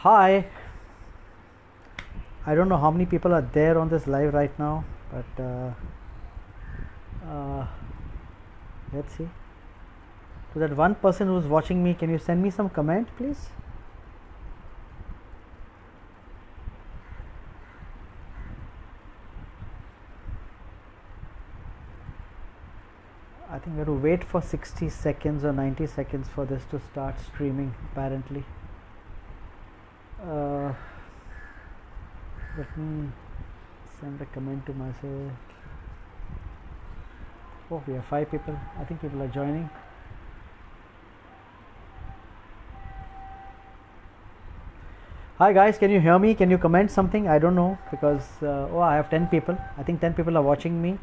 Hi, I don't know how many people are there on this live right now, but uh, let's see. To that one person who's watching me, can you send me some comment, please? I think we have to wait for 60 seconds or 90 seconds for this to start streaming, apparently. Uh, Let me send a comment to myself. Oh, we have 5 people. I think people are joining. Hi guys, can you hear me? Can you comment something? I don't know because I have 10 people. I think 10 people are watching me.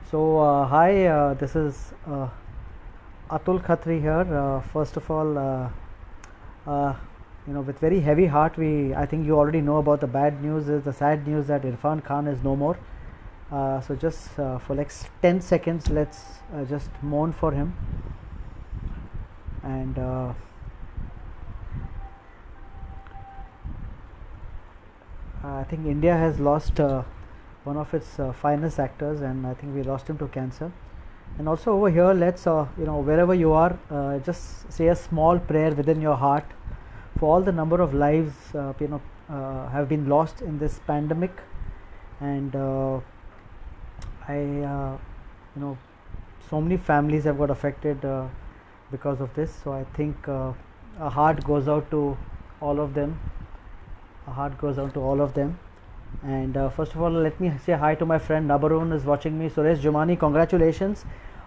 So hi, this is Atul Khatri here. First of all, with very heavy heart, I think you already know about the bad news. Is the sad news that Irfan Khan is no more. So just for like 10 seconds, let's just mourn for him. And I think India has lost one of its finest actors, and I think we lost him to cancer. And also over here, let's wherever you are, just say a small prayer within your heart for all the number of lives have been lost in this pandemic. And so many families have got affected because of this. So I think a heart goes out to all of them. And first of all, let me say hi to my friend Nabarun is watching me. Suresh Jumani, congratulations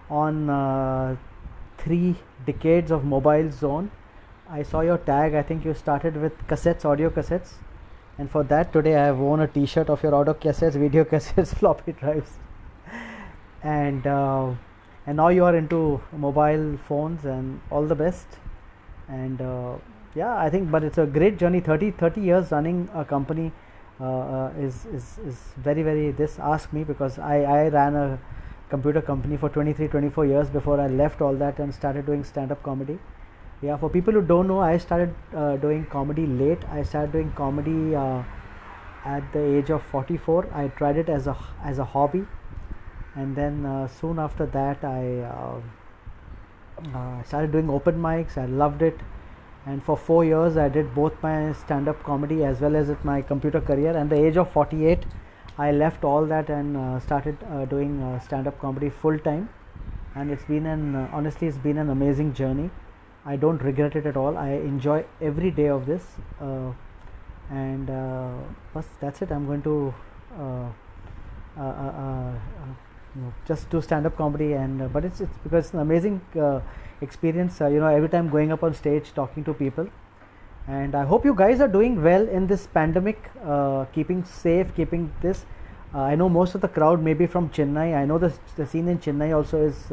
on 3 decades of Mobile Zone. I saw your tag. I think you started with cassettes, audio cassettes, and for that today I have worn a t-shirt of your audio cassettes, video cassettes, floppy drives, and now you are into mobile phones, and all the best. And I think, but it's a great journey. 30 years running a company is very, very, this ask me, because I ran a computer company for 23-24 years before I left all that and started doing stand-up comedy. Yeah, for people who don't know, I started doing comedy late. I started doing comedy at the age of 44. I tried it as a hobby, and then soon after that I started doing open mics. I loved it, and for 4 years I did both my stand-up comedy as well as my computer career. And at the age of 48, I left all that and started doing stand-up comedy full time, and it's been honestly, it's been an amazing journey. I don't regret it at all. I enjoy every day of this, and that's it. I'm going to just do stand-up comedy, and but it's because it's an amazing experience. Every time going up on stage, talking to people, and I hope you guys are doing well in this pandemic, keeping safe, keeping this. I know most of the crowd may be from Chennai. I know the scene in Chennai also is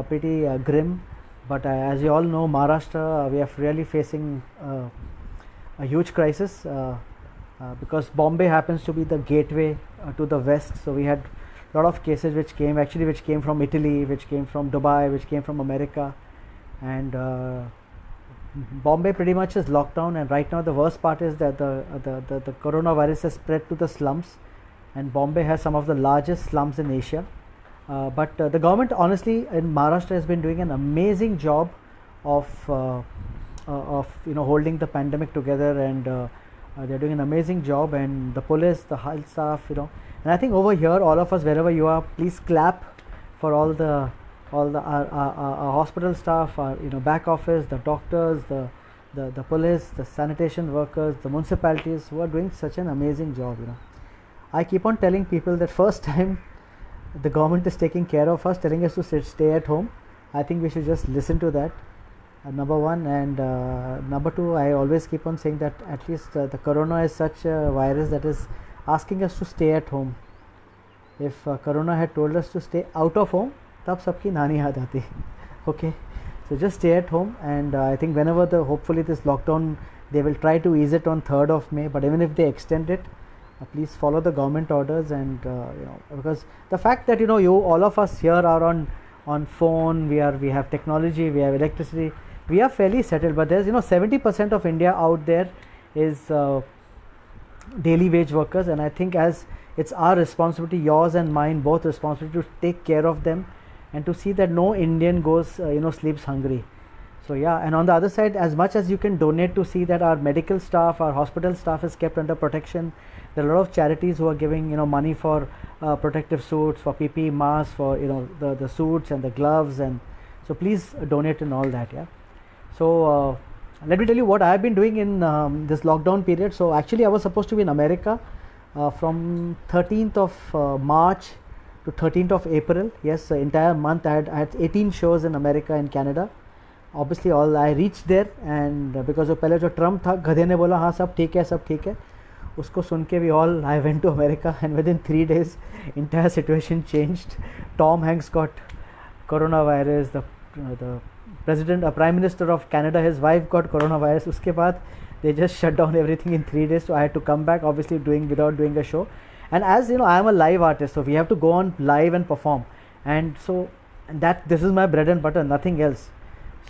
pretty grim. But as you all know, Maharashtra, we are really facing a huge crisis because Bombay happens to be the gateway to the west. So we had a lot of cases which came from Italy, which came from Dubai, which came from America, and Bombay pretty much is locked down. And right now the worst part is that the coronavirus has spread to the slums, and Bombay has some of the largest slums in Asia. But the government, honestly, in Maharashtra has been doing an amazing job of holding the pandemic together, and they're doing an amazing job. And the police, the health staff, and I think over here, all of us, wherever you are, please clap for all the hospital staff, our back office, the doctors, the police, the sanitation workers, the municipalities, who are doing such an amazing job. I keep on telling people that first time the government is taking care of us, telling us to stay at home. I think we should just listen to that, number one. And number two, I always keep on saying that at least the corona is such a virus that is asking us to stay at home. If corona had told us to stay out of home, tab sabki nani yaad aati. Okay, so just stay at home. And I think whenever hopefully this lockdown, they will try to ease it on 3rd of May, but even if they extend it, please follow the government orders. And because the fact that all of us here are on phone, we have technology, we have electricity, we are fairly settled. But there's 70% of India out there is daily wage workers, and I think as it's our responsibility, yours and mine, both responsibility, to take care of them and to see that no Indian goes sleeps hungry. So yeah, and on the other side, as much as you can donate to see that our medical staff, our hospital staff is kept under protection. There are a lot of charities who are giving money for protective suits, for PPE masks, for the suits and the gloves, and so please donate in all that. Yeah. So let me tell you what I have been doing in this lockdown period. So actually I was supposed to be in America from 13th of March to 13th of April. Yes, entire month I had 18 shows in America and Canada. Obviously all I reached there, and because of पहले जो Trump था, गधे ने बोला हाँ सब ठीक है, उसको सुन के I went to America, and within 3 days entire situation changed. Tom Hanks got coronavirus, the president, prime minister of Canada, his wife got coronavirus. उसके बाद they just shut down everything in 3 days, so I had to come back, obviously without doing a show. And as you know, I am a live artist, so we have to go on live and perform, and so this is my bread and butter, nothing else.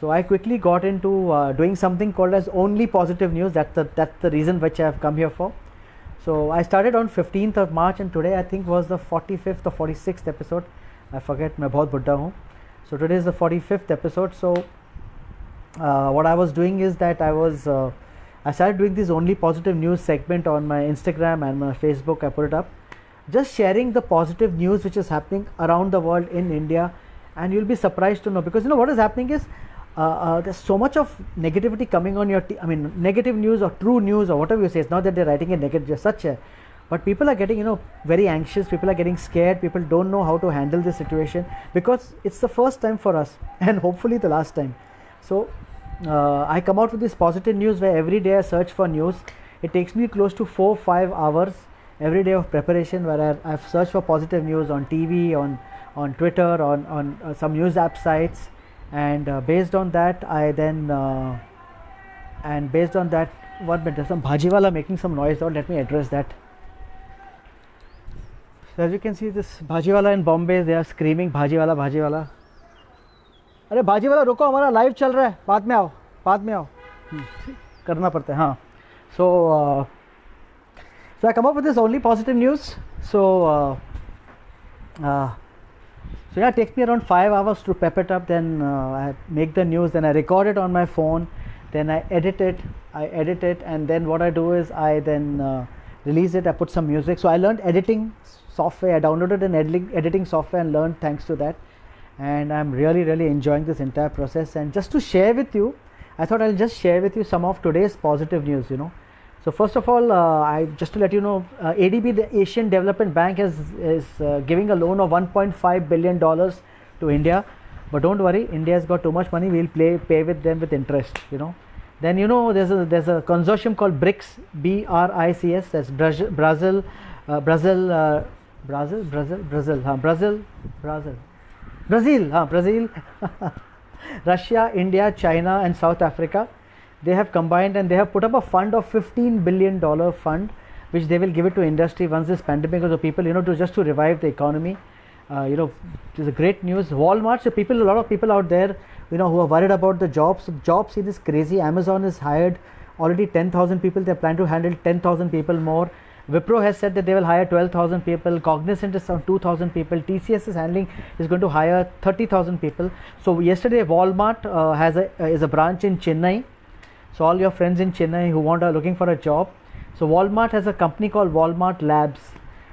So I quickly got into doing something called as Only Positive News. That's the reason which I have come here for. So I started on 15th of March, and today I think was the 45th or 46th episode. I forget, मैं बहुत बुड्ढा हूँ. So today is the 45th episode. So what I was doing is that I started doing this Only Positive News segment on my Instagram and my Facebook. I put it up, just sharing the positive news which is happening around the world, in India, and you'll be surprised to know, because what is happening is there's so much of negativity coming on your negative news or true news or whatever you say. It's not that they're writing a negative such a, but people are getting very anxious, people are getting scared, people don't know how to handle this situation, because it's the first time for us and hopefully the last time. So I come out with this positive news where every day I search for news. It takes me close to 4-5 hours every day of preparation, where I've searched for positive news on TV, on Twitter, on some news app sites, and based on that I then 1 minute, there's some bhajiwala making some noise. Or let me address that. So as you can see, this bhajiwala in Bombay, they are screaming bhajiwala bhajiwala. अरे भाजीवाला रुको, हमारा live चल रहा है, बाद में आओ करना पड़ता है. हाँ, so I come up with this Only Positive News. So yeah, it takes me around 5 hours to pep it up. Then I make the news, then I record it on my phone, then I edit it, and then what I do is I then release it. I put some music. So I learned editing software. I downloaded an editing software and learned thanks to that, and I'm really enjoying this entire process. And just to share with you, I thought I'll just share with you some of today's positive news. So first of all, just to let you know, ADB, the Asian Development Bank, is giving a loan of $1.5 billion to India. But don't worry, India has got too much money. We'll pay with them with interest. Then there's a consortium called BRICS, BRICS. That's Brazil, Russia, India, China, and South Africa. They have combined and they have put up a fund of $15 billion fund, which they will give it to industry once this pandemic goes. So people, to revive the economy. It's a great news. Walmart, so a lot of people out there, who are worried about the jobs. Job scene is crazy. Amazon has hired already 10,000 people. They plan to handle 10,000 people more. Wipro has said that they will hire 12,000 people. Cognizant is around 2,000 people. TCS is going to hire 30,000 people. So yesterday, Walmart is a branch in Chennai. So all your friends in Chennai who are looking for a job. So Walmart has a company called Walmart Labs,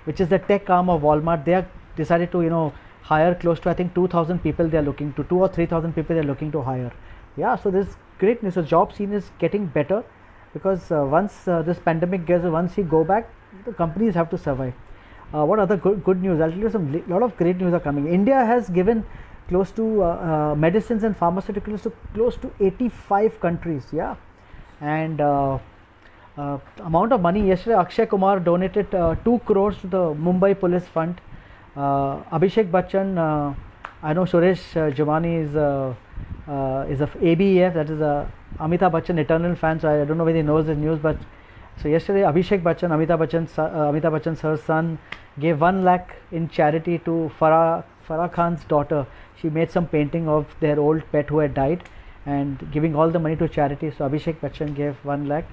which is the tech arm of Walmart. They have decided to hire close to, I think, 2,000 people. They are looking to 2,000 or 3,000 people they are looking to hire. Yeah, so this is great news. So job scene is getting better, because once this pandemic once we go back, the companies have to survive. What other good news? I'll tell you lot of great news are coming. India has given close to medicines and pharmaceuticals to close to 85 countries. Yeah. And amount of money, yesterday Akshay Kumar donated 2 crores to the Mumbai Police Fund. Abhishek Bachchan, I know Suresh Jumani is a ABEF, that is a Amitabh Bachchan eternal fan, so I don't know whether he knows the news. But so yesterday Abhishek Bachchan, Amitabh Bachchan's her son, gave 1 lakh in charity to Farah Khan's daughter. She made some painting of their old pet who had died, and giving all the money to charity. So Abhishek Bachchan gave 1 lakh.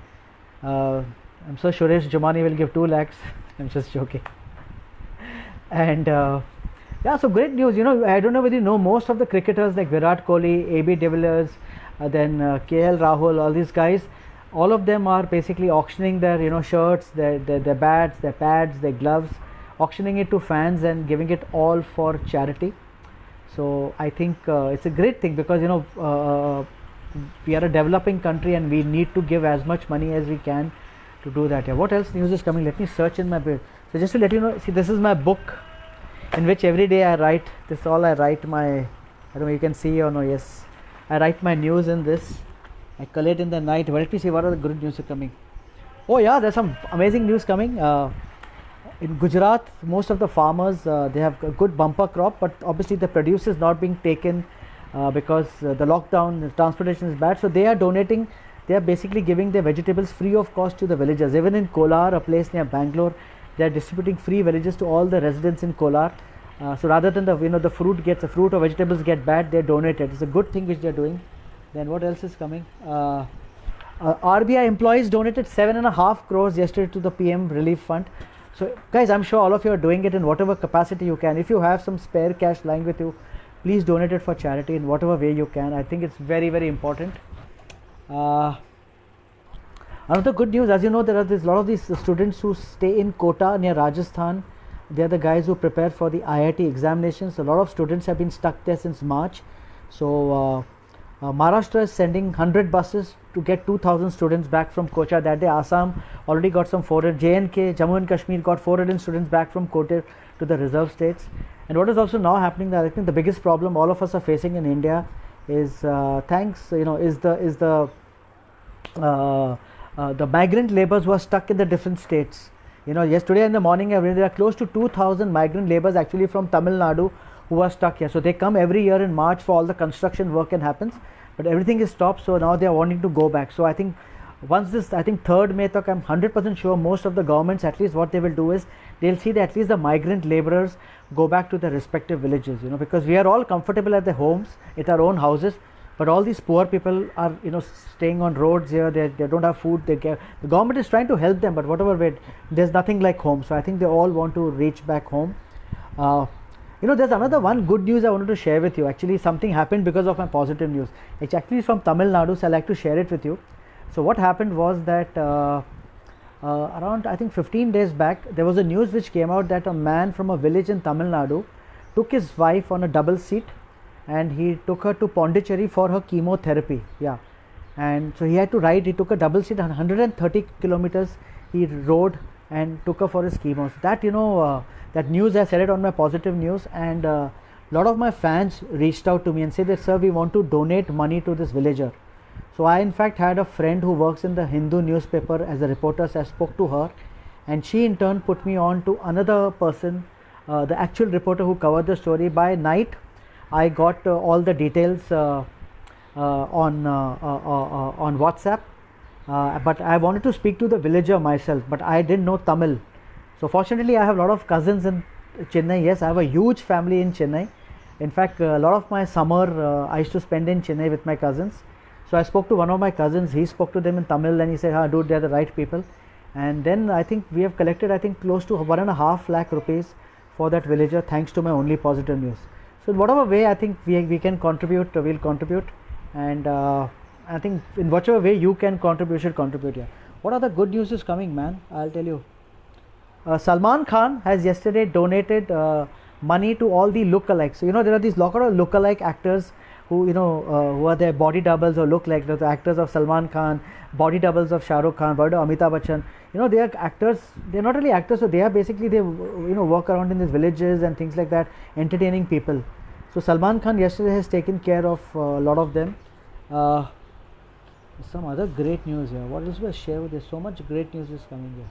Uh, I'm so sure Jumani will give 2 lakhs. I'm just joking. And yeah, so great news. You know, I don't know whether you know most of the cricketers like Virat Kohli, AB de Villiers, then KL Rahul, all these guys. All of them are basically auctioning their shirts, their bats, their pads, their gloves, auctioning it to fans and giving it all for charity. So I think it's a great thing because we are a developing country and we need to give as much money as we can to do that. Yeah. What else news is coming? Let me search in my book. So just to let you know, see, this is my book in which every day I write. This is all I write my. I don't know you can see or no. Yes, I write my news in this. I collate in the night. Well, let me see what are the good news are coming. Oh yeah, there's some amazing news coming. In Gujarat, most of the farmers they have a good bumper crop, but obviously the produce is not being taken because the lockdown, the transportation is bad. So they are donating. They are basically giving their vegetables free of cost to the villagers. Even in Kolar, a place near Bangalore, they are distributing free vegetables to all the residents in Kolar. So rather than the fruit or vegetables get bad, they are donated. It's a good thing which they are doing. Then what else is coming? RBI employees donated 7.5 crores yesterday to the PM Relief Fund. So guys, I'm sure all of you are doing it in whatever capacity you can. If you have some spare cash lying with you, please donate it for charity in whatever way you can. I think it's very, very important. Another good news, as you know, there are a lot of these students who stay in Kota near Rajasthan. They are the guys who prepare for the IIT examinations. A lot of students have been stuck there since March. So Maharashtra is sending 100 buses to get 2,000 students back from Kocha. That day Assam already got some 400. J&K, Jammu and Kashmir got 400 students back from Kota to the reserve states. And what is also now happening, that I think the biggest problem all of us are facing in India is the migrant laborers who are stuck in the different states. Yesterday in the morning there are close to 2,000 migrant laborers actually from Tamil Nadu who are stuck here. So they come every year in March for all the construction work and happens, but everything is stopped. So now they are wanting to go back. So I think once this, I think 3rd May, I'm 100% sure most of the governments, at least what they will do is they'll see that at least the migrant laborers go back to their respective villages. Because we are all comfortable at their homes, at our own houses, but all these poor people are staying on roads here. They don't have food. The government is trying to help them, but whatever way, there's nothing like home. So I think they all want to reach back home. There's another one good news I wanted to share with you. Actually, something happened because of my positive news. It's actually from Tamil Nadu, so I like to share it with you. So what happened was that around I think 15 days back, there was a news which came out that a man from a village in Tamil Nadu took his wife on a double seat and he took her to Pondicherry for her chemotherapy. Yeah, and so he had to ride. He took a double seat, 130 kilometers he rode and took her for his chemo. So that that news, I said it on my positive news, and a lot of my fans reached out to me and said that, sir, we want to donate money to this villager. So I in fact had a friend who works in the Hindu newspaper as a reporter. So I spoke to her, and she in turn put me on to another person, the actual reporter who covered the story. By night I got all the details on WhatsApp, but I wanted to speak to the villager myself, but I didn't know Tamil. So fortunately I have a lot of cousins in Chennai. Yes, I have a huge family in Chennai. In fact, a lot of my summer I used to spend in Chennai with my cousins. So I spoke to one of my cousins. He spoke to them in Tamil and he said, dude, they're the right people. And then I think we have collected close to 1.5 lakh rupees for that villager, thanks to my only positive news. So in whatever way I think we can contribute, we'll contribute. And I think in whichever way you can contribute, you should contribute. Yeah. What are the good news is coming, man? I'll tell you. Salman Khan has yesterday donated money to all the lookalikes. So there are these lot of lookalike actors who who are their body doubles or look like the actors of Salman Khan, body doubles of Shah Rukh Khan, body of Amitabh Bachchan. They are actors. They're not really actors. So they are basically they walk around in these villages and things like that, entertaining people. So Salman Khan yesterday has taken care of a lot of them. Some other great news here. What else will I share with you? So much great news is coming here.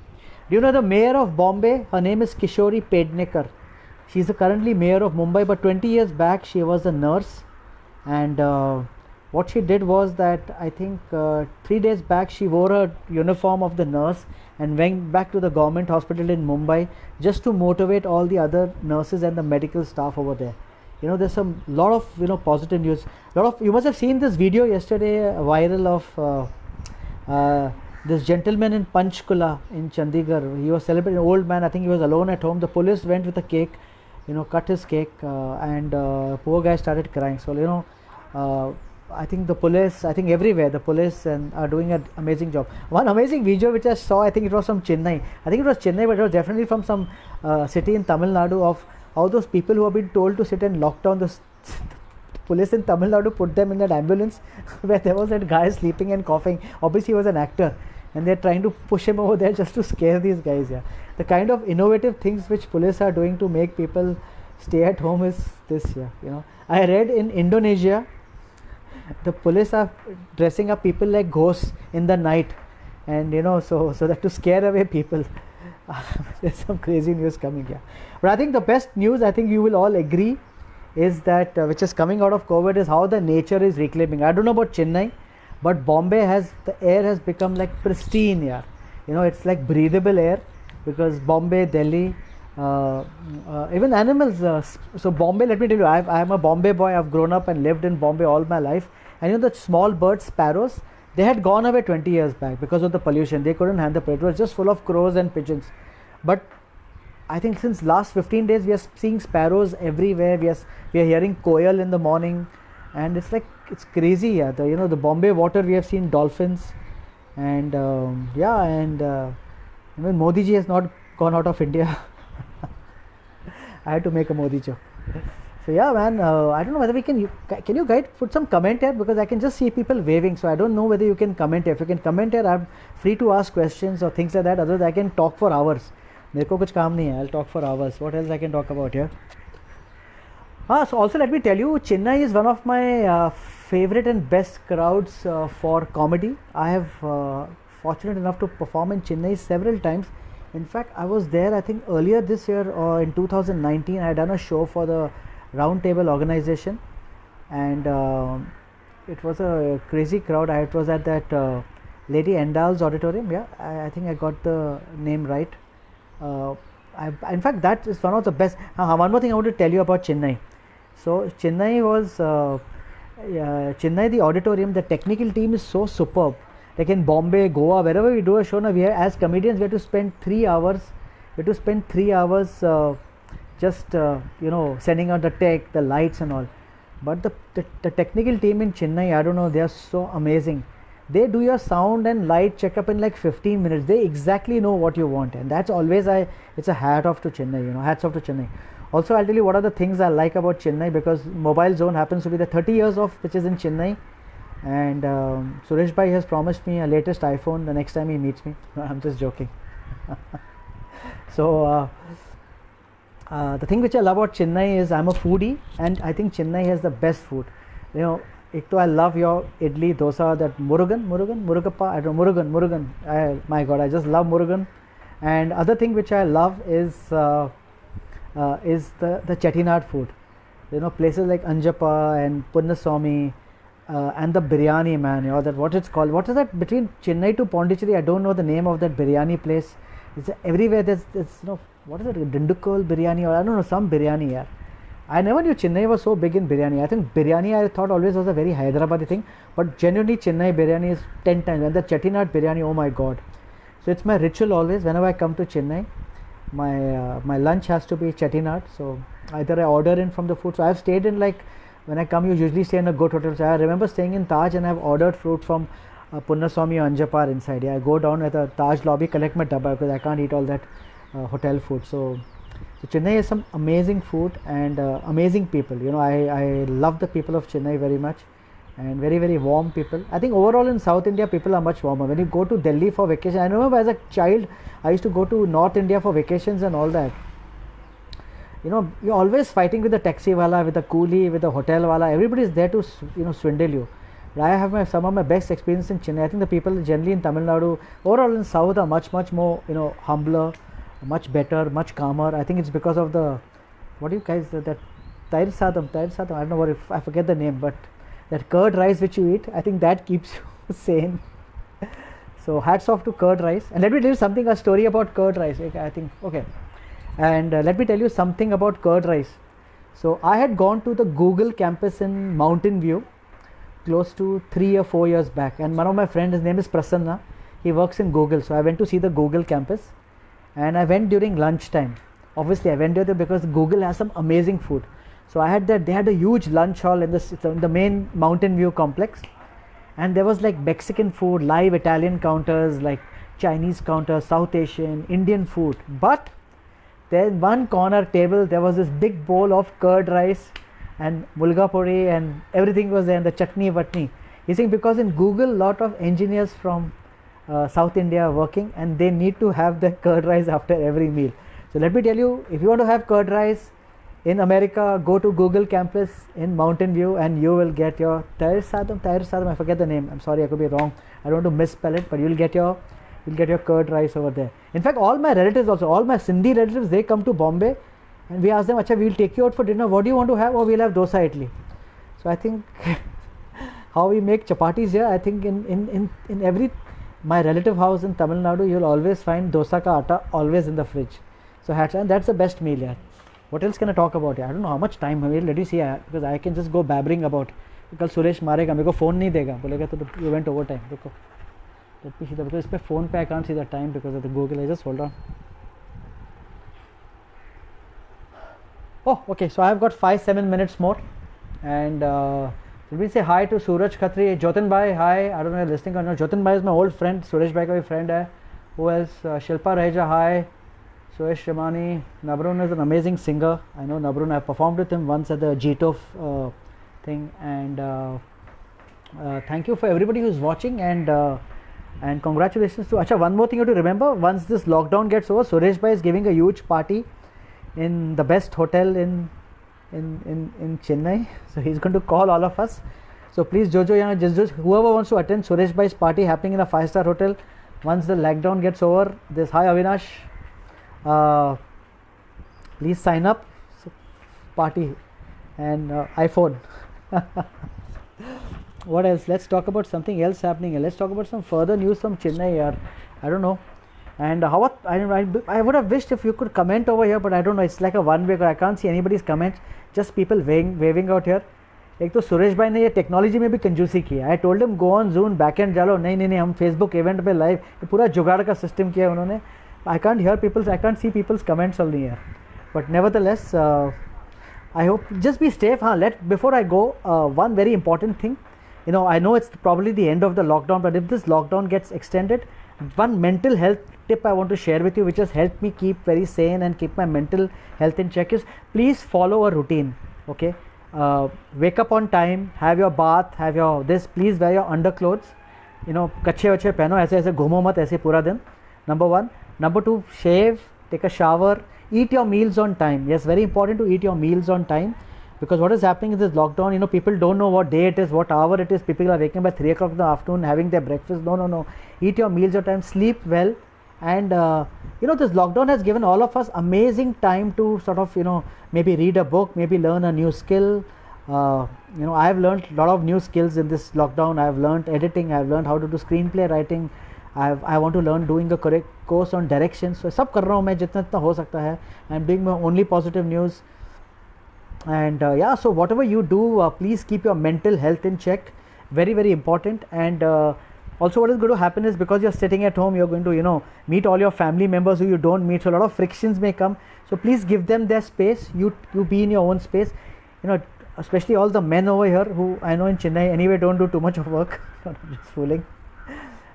Do you know the mayor of Bombay? Her name is Kishori Pednekar. She is currently mayor of Mumbai, but 20 years back she was a nurse. And what she did was that I think 3 days back she wore a uniform of the nurse and went back to the government hospital in Mumbai just to motivate all the other nurses and the medical staff over there. There's some lot of positive news. You must have seen this video yesterday viral of this gentleman in Panchkula in Chandigarh, he was celebrating, an old man, I think he was alone at home. The police went with a cake, cut his cake, and poor guy started crying. So, I think the police, I think everywhere, the police are doing an amazing job. One amazing video which I saw, I think it was from Chennai. I think it was Chennai, but it was definitely from some city in Tamil Nadu, of how those people who have been told to sit and lock down the police in Tamil Nadu put them in that ambulance where there was that guy sleeping and coughing. Obviously, he was an actor, and they're trying to push him over there just to scare these guys. Yeah, the kind of innovative things which police are doing to make people stay at home is this. Yeah, I read in Indonesia, the police are dressing up people like ghosts in the night, and so that to scare away people. There's some crazy news coming here, but I think the best news, I think you will all agree, is that which is coming out of COVID, is how the nature is reclaiming. I don't know about Chennai, but Bombay the air has become like pristine here. It's like breathable air, because Bombay, Delhi, even animals. So Bombay, let me tell you, I'm a Bombay boy. I've grown up and lived in Bombay all my life. And the small birds, sparrows, they had gone away 20 years back because of the pollution. They couldn't handle it. It was just full of crows and pigeons. But I think since last 15 days, we are seeing sparrows everywhere. We are hearing koel in the morning, and it's like, it's crazy. Yeah, the Bombay water, we have seen dolphins, and even Modi ji has not gone out of India. I had to make a Modi joke. So yeah, man, I don't know whether can you guys put some comment here, because I can just see people waving. So I don't know whether you can comment here. If you can comment here, I'm free to ask questions or things like that. Otherwise, I can talk for hours. मेरे को कुछ काम नहीं है. I'll talk for hours. What else I can talk about here? So also let me tell you, Chennai is one of my favorite and best crowds for comedy. I have fortunate enough to perform in Chennai several times. In fact, I was there, I think earlier this year, or in 2019, I had done a show for the Round Table organization, and it was a crazy crowd. It was at that Lady Endal's auditorium. Yeah, I think I got the name right. In fact, that is one of the best. One more thing I want to tell you about Chennai. So Chennai was Chennai, the auditorium, the technical team is so superb. Like in Bombay, Goa, wherever we do a show now, we have, as comedians, we have to spend 3 hours. We have to spend 3 hours just sending out the tech, the lights and all. But the technical team in Chennai, I don't know, they are so amazing. They do your sound and light checkup in like 15 minutes. They exactly know what you want, and that's always it's a hat off to Chennai. Hats off to Chennai. Also, I'll tell you what are the things I like about Chennai, because Mobile Zone happens to be the 30 years of which is in Chennai, and Suresh Bhai has promised me a latest iPhone the next time he meets me. I'm just joking. So the thing which I love about Chennai is I'm a foodie, and I think Chennai has the best food. Ek to I love your idli, dosa, that Murugappa, I don't know, Murugan. My God, I just love Murugan. And other thing which I love is the Chettinad food. Places like Anjappa and Punnaswamy, and the biryani, man. That what it's called. What is that between Chennai to Pondicherry? I don't know the name of that biryani place. It's everywhere. There's what is it? Dindukal biryani, or I don't know, some biryani. Yeah. I never knew Chennai was so big in biryani. I think biryani, I thought always was a very Hyderabadi thing, but genuinely Chennai biryani is 10 times. And the Chettinad biryani, oh my God. So it's my ritual always whenever I come to Chennai. My lunch has to be Chettinad. So either I order in from the food. So I've stayed in, like, when I come, you usually stay in a good hotel. So I remember staying in Taj, and I've ordered fruit from Punnaswamy or Anjapar inside. Yeah, I go down at the Taj lobby, collect my dabba, because I can't eat all that hotel food. So Chennai has some amazing food and amazing people. I love the people of Chennai very much, and very, very warm people. I think overall in South India, people are much warmer. When you go to Delhi for vacation, I remember as a child, I used to go to North India for vacations and all that. You're always fighting with the taxi wala, with the coolie, with the hotel wala. Everybody is there to swindle you. But I have some of my best experience in Chennai. I think the people generally in Tamil Nadu, overall in South, are much, much more humbler, much better, much calmer. I think it's because of the, what do you guys, that Tair Sadam, I don't know what, if I forget the name, but that curd rice which you eat, I think that keeps you sane. So hats off to curd rice. And let me tell you a story about curd rice. I think, okay. And let me tell you something about curd rice. So I had gone to the Google campus in Mountain View close to 3 or 4 years back, and one of my friends, his name is Prasanna, He works in Google, so I went to see the Google campus, and I went during lunchtime. Obviously, I went there because Google has some amazing food. So I had that. They had a huge lunch hall in the main Mountain View complex, and there was like Mexican food, live Italian counters, like Chinese counters, South Asian, Indian food. But there in one corner table there was this big bowl of curd rice and mulga puri, and everything was there, and the chutney vatni. You see, because in Google, lot of engineers from South India are working, and they need to have the curd rice after every meal. So let me tell you, if you want to have curd rice in America, go to Google campus in Mountain View, and you will get your Tahir Sadam, I forget the name, I'm sorry, I could be wrong, I don't want to misspell it, but you'll get your curd rice over there. In fact, all my relatives also, all my Sindhi relatives, they come to Bombay, and we ask them, acha, we'll take you out for dinner, what do you want to have? Oh, we'll have dosa idli. So I think how we make chapatis here, I think in every my relative house in Tamil Nadu, you'll always find dosa ka atta always in the fridge. So and that's the best meal here. What else can I talk about here? I don't know how much time I will. Let me see, because I can just go babbling about. Kal Suresh marega, मेरे को phone नहीं देगा, बोलेगा तो you went over time. रुको. Let me see that, because इस पे phone पे I can't see the time because of the Google. I just hold on. Oh, okay. So I have got 5-7 minutes more, and let me say hi to Suraj Khatri, Jotin Bhai. Hi. I don't know if you're listening or not. Jotin Bhai is my old friend. Suresh Bhai का भी friend है. Who else? Shilpa Raheja. Hi. Suresh Shamani. Nabrun is an amazing singer. I know Nabrun. I performed with him once at the GTOF thing, and thank you for everybody who's watching, and congratulations to. Acha, one more thing you have to remember. Once this lockdown gets over, Suresh Bhai is giving a huge party in the best hotel in Chennai. So he's going to call all of us. So please, Jojo, just whoever wants to attend Suresh Bhai's party happening in a 5-star hotel, once the lockdown gets over, this hi Avinash, please sign up. So, party and iPhone. What else? Let's talk about something else happening here. Let's talk about some further news from Chennai. I don't know. And I would have wished if you could comment over here, but I don't know, it's like a one-way, I can't see anybody's comments, just people waving out here. एक तो सुरेश भाई ने ये technology में भी कंजूसी की है. I told him go on zoom back and डालो, नहीं हम फेसबुक इवेंट पे लाइव, पूरा जुगाड़ का सिस्टम किया उन्होंने. I can't hear peoples, I can't see peoples comments all here, but nevertheless I hope just be safe. Before I go, one very important thing, I know it's probably the end of the lockdown, but if this lockdown gets extended, one mental health tip I want to share with you, which has helped me keep very sane and keep my mental health in check, is please follow a routine. Okay, wake up on time, have your bath, have your this, please wear your underclothes, कच्छे वच्छे पहनो, ऐसे घूमो मत ऐसे पूरा दिन. Number 1. Number 2, shave, take a shower, eat your meals on time. Yes, very important to eat your meals on time, because what is happening in this lockdown, people don't know what day it is, what hour it is. People are waking up by 3 o'clock in the afternoon having their breakfast. No, eat your meals on time, sleep well, and this lockdown has given all of us amazing time to sort of maybe read a book, maybe learn a new skill. I have learned a lot of new skills in this lockdown. I have learned editing, I have learned how to do screenplay writing, I want to learn doing a correct course on direction. So सब कर रहा हूँ मैं जितना हो सकता है. I am doing my only positive news, and so whatever you do, please keep your mental health in check. Very, very important. And also what is going to happen is, because you're sitting at home, you're going to meet all your family members who you don't meet, so a lot of frictions may come. So please give them their space. You be in your own space. Especially all the men over here who I know in Chennai anyway don't do too much of work. I'm just fooling.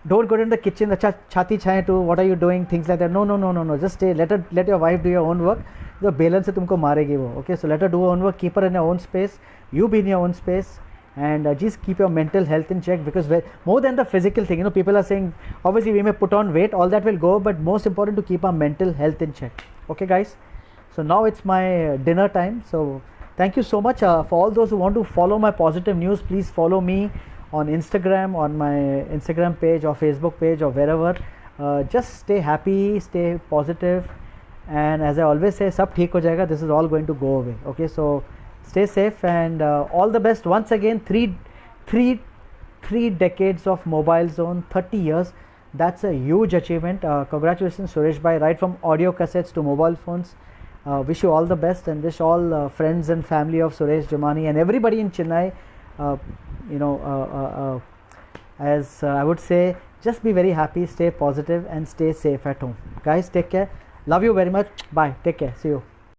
Don't go in the kitchen, chati chai to what are you doing, things like that. No. Just stay. Let your wife do your own work. The balance se tumko maregi wo. Okay, so let her do her own work. Keep her in your own space. You be in your own space, and just keep your mental health in check, because more than the physical thing, people are saying obviously we may put on weight, all that will go, but most important to keep our mental health in check. Okay, guys. So now it's my dinner time. So thank you so much for all those who want to follow my positive news. Please follow me on Instagram, on my Instagram page or Facebook page or wherever. Just stay happy, stay positive, and as I always say, sab theek ho jayega. This is all going to go away. Okay, so stay safe, and all the best. Once again, three decades of Mobile Zone, 30 years. That's a huge achievement. Congratulations, Suresh Bhai, right from audio cassettes to mobile phones. Wish you all the best, and wish all friends and family of Suresh Jamani and everybody in Chennai, as I would say, just be very happy, stay positive, and stay safe at home. Guys, take care. Love you very much. Bye. Take care. See you.